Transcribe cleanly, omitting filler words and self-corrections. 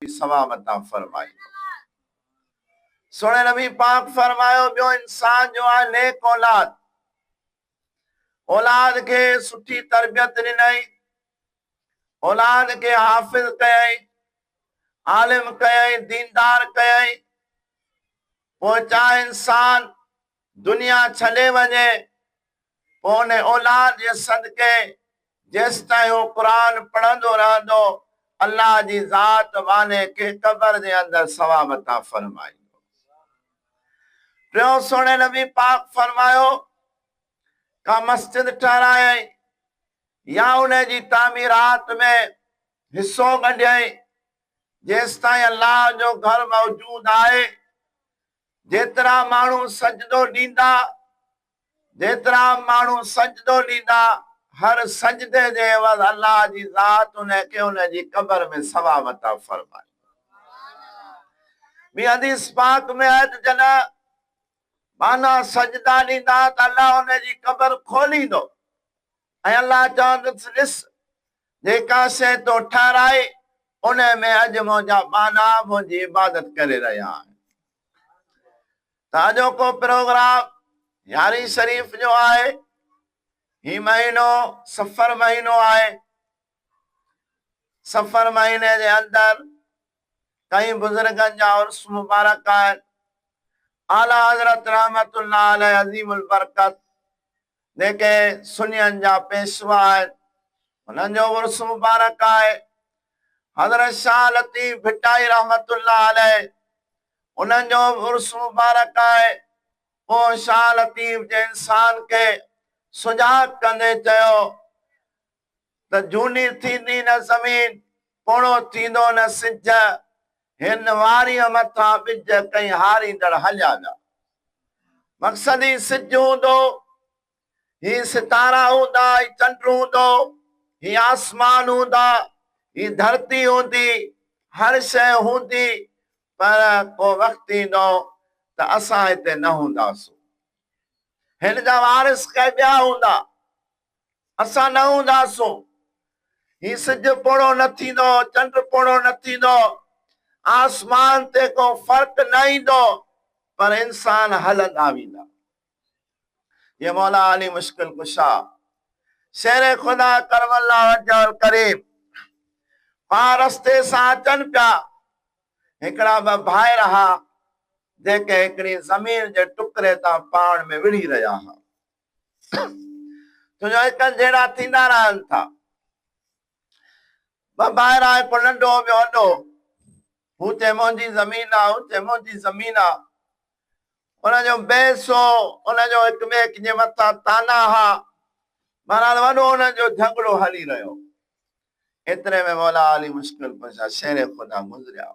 सवाब अता फरमाई। सोने नबी पाक फरमायो बियो इंसान जो आहे नेक औलाद, औलाद के सुठी तरबियत ॾिनई, औलाद के हाफिज कयई, आलिम कयई, दीनदार कयई, पोइ चाहे इंसान दुनिया छॾे वञे, पोइ उन औलाद जे सदके जेसि ताईं हो क़ुरान पढ़ंदो रहंदो, अल्लाह जी ज़ात वाने के कब्र जे अंदर सवाब अता फरमाईंदो। टियों सोने नबी पाक फरमायो का मस्जिद ठहरायई या उन जी तामीरात में हिस्सो कढियई, जेसि ताईं अल्लाह जो घर मौजूद आहे, जेतिरा माण्हू सजदो ॾींदा, जेतिरा माण्हू सजदो ॾींदा, हर सजदे जे एवज़ अल्लाह जी ज़ात उनखे उन जी कब्र में सवाब अता फरमाए। ॿी हदीस पाक में है त जॾहिं माना सजदा ॾींदा त अल्लाह उन जी कब्र खोलींदो ऐं अल्लाह चवंदुसि ॾिस जेका शइ तो ठाराई उन में अॼु मुंहिंजा माना मुंहिंजी इबादत करे रहिया आहिनि। त अॼोको प्रोग्राम यारी शरीफ जो आहे। ही महीनो सफ़र महीनो आहे। सफ़र महीने जे अंदर कई बुजुर्गनि जा उर्स मुबारक आहिनि। आला हज़रत रहमतुल्लाह अलैहि अज़ीमुल बरकत जेके सुन्नियनि जा पेशवा आहिनि, उन्हनि जो उर्स मुबारक आहे। हज़रत शाह लतीफ़ भिटाई रहमतुल्लाह अलैहि उन्हनि जो उर्स मुबारक आहे। पोइ शाह लतीफ़ जे इंसान के सुजाग कंदे चयो त झूनी थींदी न ज़मीन, पोणो थींदो न सिज, हिन वारीअ मथां ॿिज कई हारींदड़ हलिया विया। मक़सद ही सिज हूंदो, ही सितारा हूंदा, ही चंड हूंदो, ही आसमान हूंदा, ही धरती हूंदी, हर शइ हूंदी, पर को वक्त ईंदो त असां हिते न हूंदासीं। हिन जा वारिस के ॿिया हूंदा, असां न हूंदासीं। ही सिज पोड़ो न थींदो, चंड पोड़ो न थींदो, आसमान ते को फर्क न ईंदो, पर इंसान हलंदा वेंदा। ये मौला अली मुश्किल कुशा शेर खुदा करमल्लाहु वजहुल करीम पां रस्ते सां अचनि पिया। हिकिड़ा ॿ भाइर हा जेके हिकिड़ी ज़मीन जे टुकड़े तां पाण में विढ़ी रहिया हा। तुंहिंजो हिक जहिड़ा थींदा रहनि था। ॿ भाइर हिकु नंढो ॿियो वॾो, हू चए मुंहिंजी ज़मीन आहे, हू चए मुंहिंजी ज़मीन आहे। उनजो बहस हो, उनजो हिक ॿिए जे मथां ताना हा। बहरहाल वॾो उनजो झगड़ो हली रहियो। एतिरे में मौला अली मुश्किल कुशा शेर खुदा गुज़रिया।